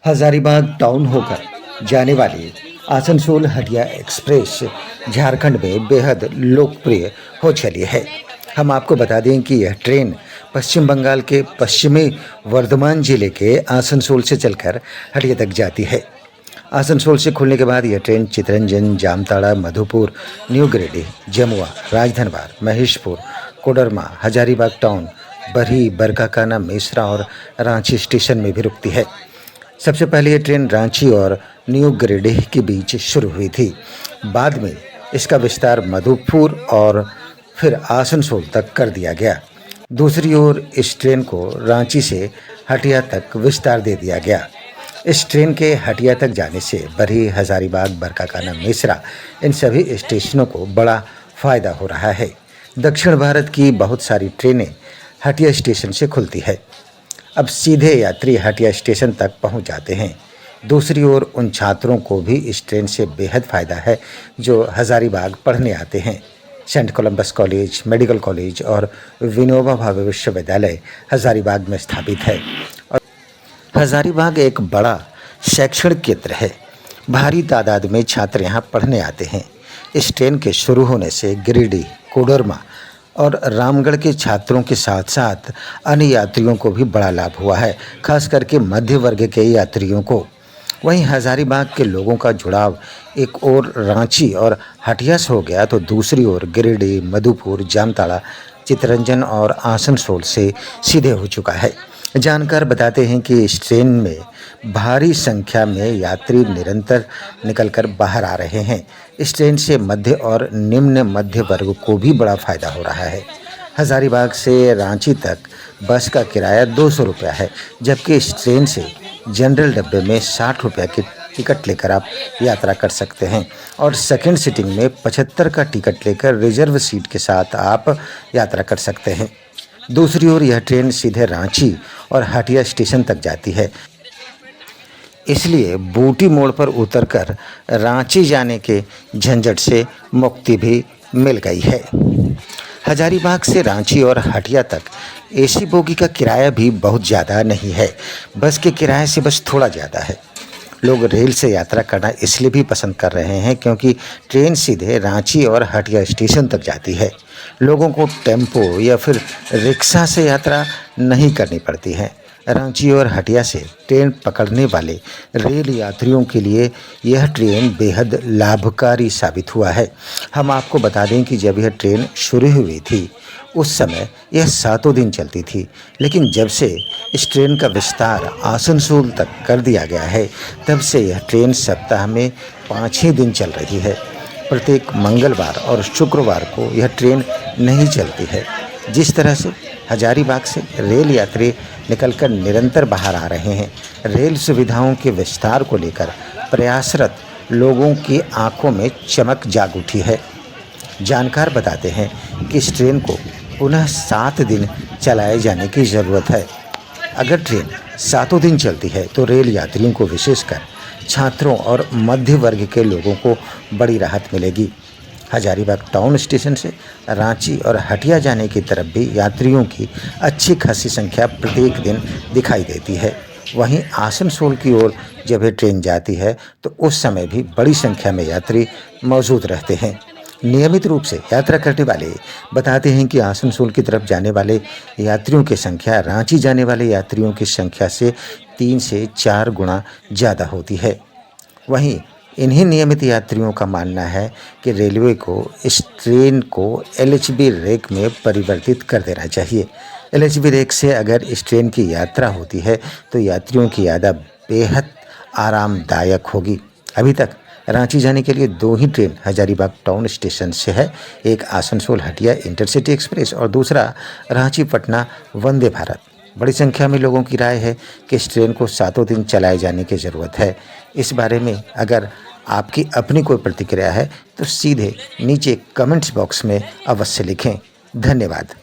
Hazaribagh town होकर जाने वाली आसनसोल हटिया एक्सप्रेस झारखंड में बेहद लोकप्रिय हो चली है। हम आपको बता दें कि यह ट्रेन पश्चिम बंगाल के पश्चिमी वर्धमान जिले के आसनसोल से चलकर हटिया तक जाती है। आसनसोल से खुलने के बाद यह train Chittaranjan, Jamtara, Madhupur, new Giridih, Jamua, Rajdhanwar, Maheshpur, Koderma, Hazaribagh town, Barhi, Barkakana, Mesra और रांची स्टेशन में भी रुकती है। सबसे पहले ये ट्रेन रांची और न्यू गिरिडीह के बीच शुरू हुई थी। बाद में इसका विस्तार मधुपुर और फिर आसनसोल तक कर दिया गया। दूसरी ओर इस ट्रेन को रांची से हटिया तक विस्तार दे दिया गया। इस ट्रेन के हटिया तक जाने से बरही, हजारीबाग, बरकाकाना, मेसरा इन सभी स्टेशनों को बड़ा फ़ायदा हो रहा है। दक्षिण भारत की बहुत सारी ट्रेनें हटिया स्टेशन से खुलती है। अब सीधे यात्री हटिया स्टेशन तक पहुंच जाते हैं। दूसरी ओर उन छात्रों को भी इस ट्रेन से बेहद फ़ायदा है जो हजारीबाग पढ़ने आते हैं। Saint Columbus college, medical college और विनोबा भावे विश्वविद्यालय हजारीबाग में स्थापित है। और हजारीबाग एक बड़ा शैक्षणिक केंद्र है। भारी तादाद में छात्र यहाँ पढ़ने आते हैं। इस ट्रेन के शुरू होने से गिरिडीह, कोडरमा और रामगढ़ के छात्रों के साथ साथ अन्य यात्रियों को भी बड़ा लाभ हुआ है, खास करके मध्य वर्ग के यात्रियों को। वहीं हजारीबाग के लोगों का जुड़ाव एक ओर रांची और हटिया से हो गया तो दूसरी ओर गिरिडीह, मधुपुर, जामताड़ा, चितरंजन और आसनसोल से सीधे हो चुका है। जानकार बताते हैं कि इस ट्रेन में भारी संख्या में यात्री निरंतर निकलकर बाहर आ रहे हैं। इस ट्रेन से मध्य और निम्न मध्य वर्ग को भी बड़ा फ़ायदा हो रहा है। हजारीबाग से रांची तक बस का किराया 200 रुपया है, जबकि इस ट्रेन से जनरल डब्बे में 60 रुपये की टिकट लेकर आप यात्रा कर सकते हैं और सेकंड सीटिंग में 75 का टिकट लेकर रिजर्व सीट के साथ आप यात्रा कर सकते हैं। दूसरी ओर यह ट्रेन सीधे रांची और हटिया स्टेशन तक जाती है, इसलिए बूटी मोड़ पर उतरकर रांची जाने के झंझट से मुक्ति भी मिल गई है। हजारीबाग से रांची और हटिया तक एसी बोगी का किराया भी बहुत ज़्यादा नहीं है, बस के किराए से बस थोड़ा ज़्यादा है। लोग रेल से यात्रा करना इसलिए भी पसंद कर रहे हैं क्योंकि ट्रेन सीधे रांची और हटिया स्टेशन तक जाती है। लोगों को टेम्पो या फिर रिक्शा से यात्रा नहीं करनी पड़ती है। रांची और हटिया से ट्रेन पकड़ने वाले रेल यात्रियों के लिए यह ट्रेन बेहद लाभकारी साबित हुआ है। हम आपको बता दें कि जब यह ट्रेन शुरू हुई थी उस समय यह 7 दिन चलती थी, लेकिन जब से इस ट्रेन का विस्तार आसनसोल तक कर दिया गया है तब से यह ट्रेन सप्ताह में 5 ही दिन चल रही है। प्रत्येक मंगलवार और शुक्रवार को यह ट्रेन नहीं चलती है। जिस तरह से हजारीबाग से रेल यात्री निकलकर निरंतर बाहर आ रहे हैं, रेल सुविधाओं के विस्तार को लेकर प्रयासरत लोगों की आंखों में चमक जाग उठी है। जानकार बताते हैं कि इस ट्रेन को पुनः 7 दिन चलाए जाने की ज़रूरत है। अगर ट्रेन 7 दिन चलती है तो रेल यात्रियों को, विशेषकर छात्रों और मध्य वर्ग के लोगों को बड़ी राहत मिलेगी। हजारीबाग टाउन स्टेशन से रांची और हटिया जाने की तरफ भी यात्रियों की अच्छी खासी संख्या प्रत्येक दिन दिखाई देती है। वहीं आसनसोल की ओर जब ये ट्रेन जाती है तो उस समय भी बड़ी संख्या में यात्री मौजूद रहते हैं। नियमित रूप से यात्रा करने वाले बताते हैं कि आसनसोल की तरफ जाने वाले यात्रियों की संख्या रांची जाने वाले यात्रियों की संख्या से 3 से 4 गुना ज़्यादा होती है। वहीं इन्हीं नियमित यात्रियों का मानना है कि रेलवे को इस ट्रेन को LHB रेक में परिवर्तित कर देना चाहिए। LHB रेक से अगर इस ट्रेन की यात्रा होती है तो यात्रियों की यात्रा बेहद आरामदायक होगी। अभी तक रांची जाने के लिए 2 ही ट्रेन हजारीबाग टाउन स्टेशन से है, एक आसनसोल हटिया इंटरसिटी एक्सप्रेस और दूसरा रांची पटना वंदे भारत। बड़ी संख्या में लोगों की राय है कि इस ट्रेन को 7 दिन चलाए जाने की ज़रूरत है। इस बारे में अगर आपकी अपनी कोई प्रतिक्रिया है तो सीधे नीचे कमेंट्स बॉक्स में अवश्य लिखें। धन्यवाद।